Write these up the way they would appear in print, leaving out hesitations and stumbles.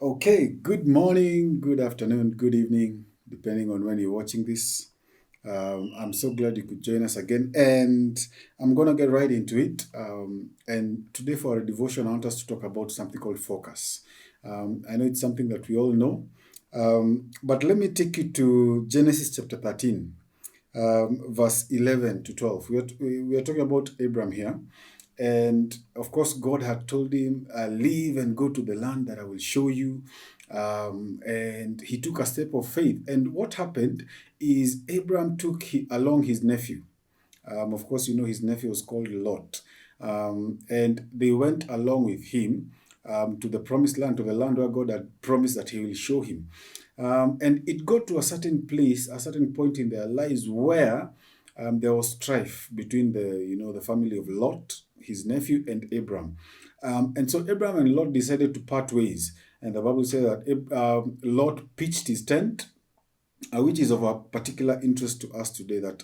Okay, good morning, good afternoon, good evening, depending on when you're watching this. I'm so glad you could join us again, and I'm gonna get right into it. And today, for our devotion, I want us to talk about something called focus. I know it's something that we all know, but let me take you to Genesis chapter 13, verse 11 to 12. We are talking about Abraham here. And of course, God had told him, leave and go to the land that I will show you. And he took a step of faith. And what happened is Abraham took along his nephew. Of course, you know his nephew was called Lot. And they went along with him to the promised land, to the land where God had promised that he will show him. And it got to a certain place, a certain point in their lives where there was strife between the family of Lot, his nephew, and Abraham. And so Abraham and Lot decided to part ways. And the Bible says that Lot pitched his tent, which is of a particular interest to us today, that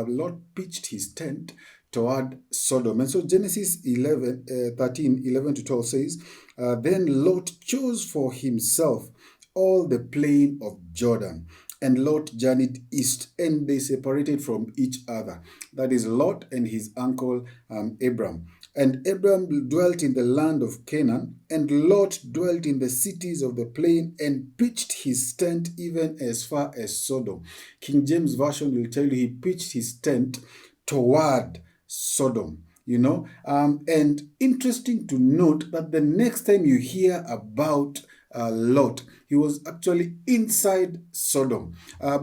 Lot pitched his tent toward Sodom. And so Genesis 13, 11 to 12 says, then Lot chose for himself all the plain of Jordan. And Lot journeyed east, and they separated from each other. That is Lot and his uncle Abram. And Abram dwelt in the land of Canaan, and Lot dwelt in the cities of the plain and pitched his tent even as far as Sodom. King James Version will tell you he pitched his tent toward Sodom. And interesting to note that the next time you hear about Lot, he was actually inside Sodom.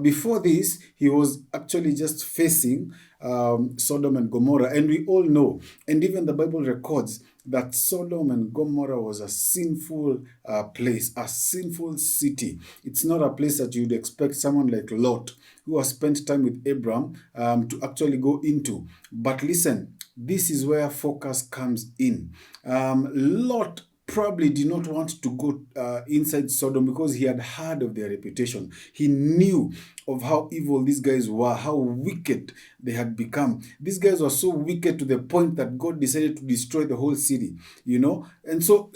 Before this, he was actually just facing Sodom and Gomorrah. And we all know, and even the Bible records, that Sodom and Gomorrah was a sinful place, a sinful city. It's not a place that you'd expect someone like Lot, who has spent time with Abraham, to actually go into. But listen, this is where focus comes in. Lot probably did not want to go inside Sodom because he had heard of their reputation. He knew of how evil these guys were, how wicked they had become. These guys were so wicked to the point that God decided to destroy the whole city. And so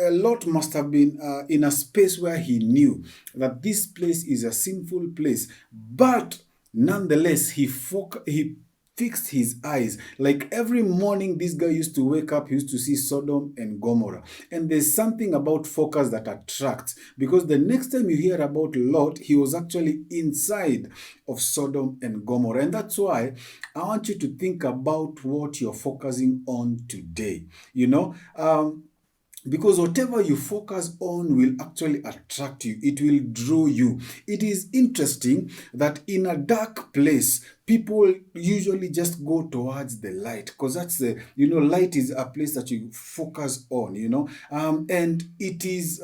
Lot must have been in a space where he knew that this place is a sinful place. But nonetheless, he fixed his eyes. Like every morning, this guy used to wake up, he used to see Sodom and Gomorrah. And there's something about focus that attracts, because the next time you hear about Lot, he was actually inside of Sodom and Gomorrah. And that's why I want you to think about what you're focusing on today. Because whatever you focus on will actually attract you, it will draw you. It is interesting that in a dark place, people usually just go towards the light, because that's light is a place that you focus on. And it is,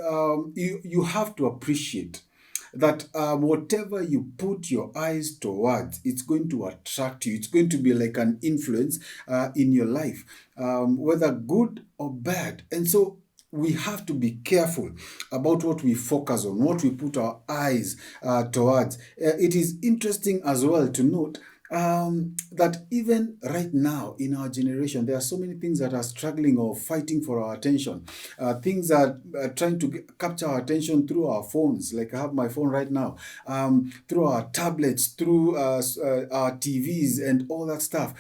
you have to appreciate that whatever you put your eyes towards, it's going to attract you. It's going to be like an influence in your life, whether good or bad. And so we have to be careful about what we focus on, what we put our eyes towards. It is interesting as well to note that even right now in our generation, there are so many things that are struggling or fighting for our attention. Things are trying to capture our attention through our phones. Like I have my phone right now, through our tablets, through our TVs and all that stuff.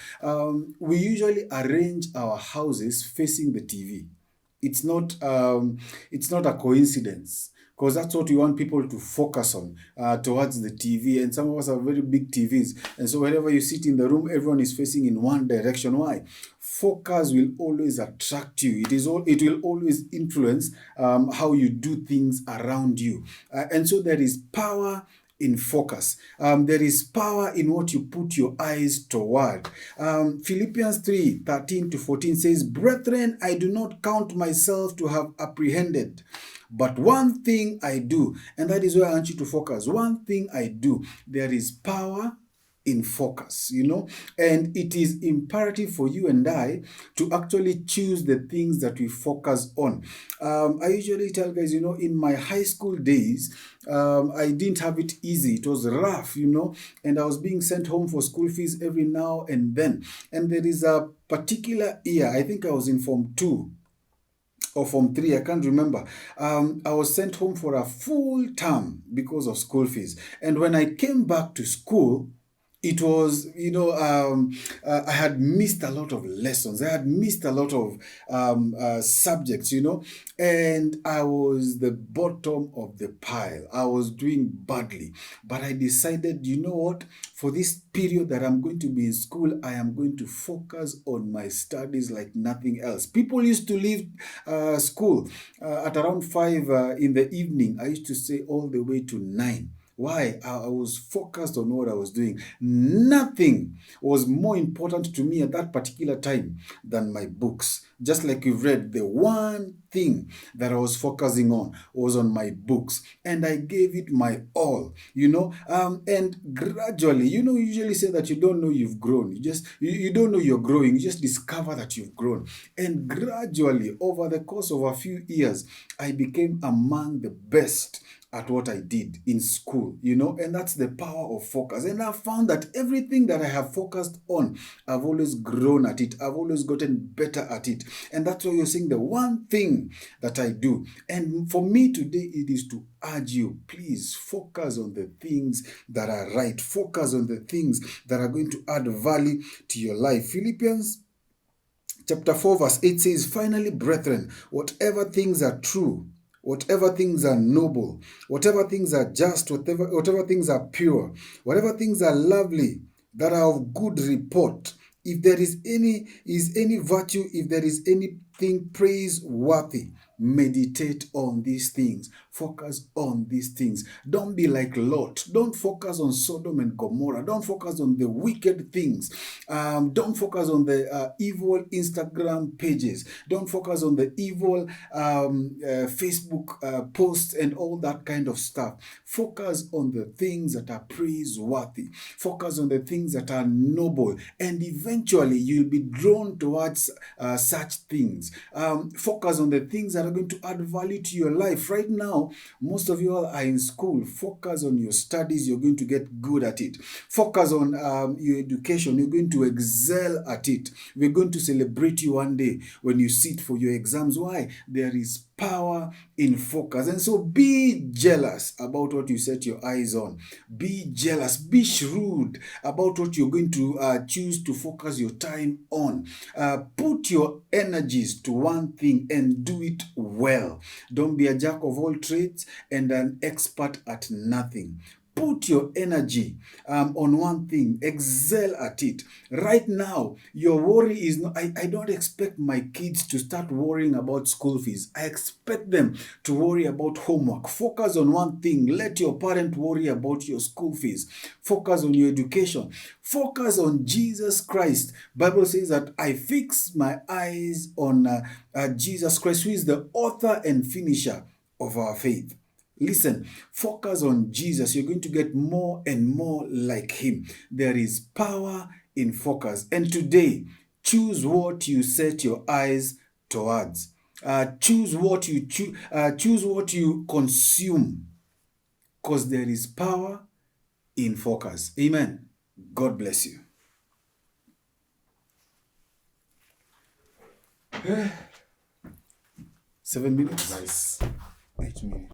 We usually arrange our houses facing the TV. It's not a coincidence, because that's what we want people to focus on, towards the TV. And some of us have very big TVs, and so whenever you sit in the room, everyone is facing in one direction. Why? Focus will always attract you. It will always influence how you do things around you. And so there is power in focus. There is power in what you put your eyes toward. Philippians 3:13 to 14 says, brethren, I do not count myself to have apprehended, but one thing I do, and that is where I want you to focus. One thing I do. There is power in focus. And it is imperative for you and I to actually choose the things that we focus on. I usually tell guys, in my high school days, I didn't have it easy. It was rough, and I was being sent home for school fees every now and then. And there is a particular year, I think I was in Form 2, or Form 3, I can't remember. I was sent home for a full term because of school fees. And when I came back to school, it was, I had missed a lot of lessons. I had missed a lot of subjects, and I was the bottom of the pile. I was doing badly. But I decided, you know what? For this period that I'm going to be in school, I am going to focus on my studies like nothing else. People used to leave school at around 5 in the evening. I used to stay all the way to 9. Why? I was focused on what I was doing. Nothing was more important to me at that particular time than my books. Just like you've read, the one thing that I was focusing on was on my books, and I gave it my all, and gradually, you usually say that you don't know you've grown. You don't know you're growing. You just discover that you've grown. And gradually, over the course of a few years, I became among the best at what I did in school, and that's the power of focus. And I found that everything that I have focused on, I've always grown at it. I've always gotten better at it. And that's why you're seeing the one thing that I do. And for me today, it is to urge you, please focus on the things that are right. Focus on the things that are going to add value to your life. Philippians chapter 4 verse 8 says, finally, brethren, whatever things are true, whatever things are noble, whatever things are just, whatever things are pure, whatever things are lovely, that are of good report, if there is any virtue, if there is anything praiseworthy, meditate on these things. Focus on these things. Don't be like Lot. Don't focus on Sodom and Gomorrah. Don't focus on the wicked things. Don't focus on the evil Instagram pages. Don't focus on the evil Facebook posts and all that kind of stuff. Focus on the things that are praiseworthy. Focus on the things that are noble. And eventually you'll be drawn towards such things. Focus on the things that are going to add value to your life. Right now, most of you all are in school. Focus on your studies. You're going to get good at it. Focus on your education. You're going to excel at it. We're going to celebrate you one day when you sit for your exams. Why? There is power in focus. And so be jealous about what you set your eyes on. Be jealous. Be shrewd about what you're going to choose to focus your time on. Put your energies to one thing and do it well. Don't be a jack of all trades and an expert at nothing. Put your energy on one thing. Excel at it. Right now, your worry is not, I don't expect my kids to start worrying about school fees. I expect them to worry about homework. Focus on one thing. Let your parent worry about your school fees. Focus on your education. Focus on Jesus Christ. Bible says that I fix my eyes on Jesus Christ, who is the author and finisher of our faith. Listen, focus on Jesus. You're going to get more and more like him. There is power in focus. And today, choose what you set your eyes towards. Choose what you consume, because there is power in focus. Amen. God bless you. 7 minutes. Nice. 8 minutes.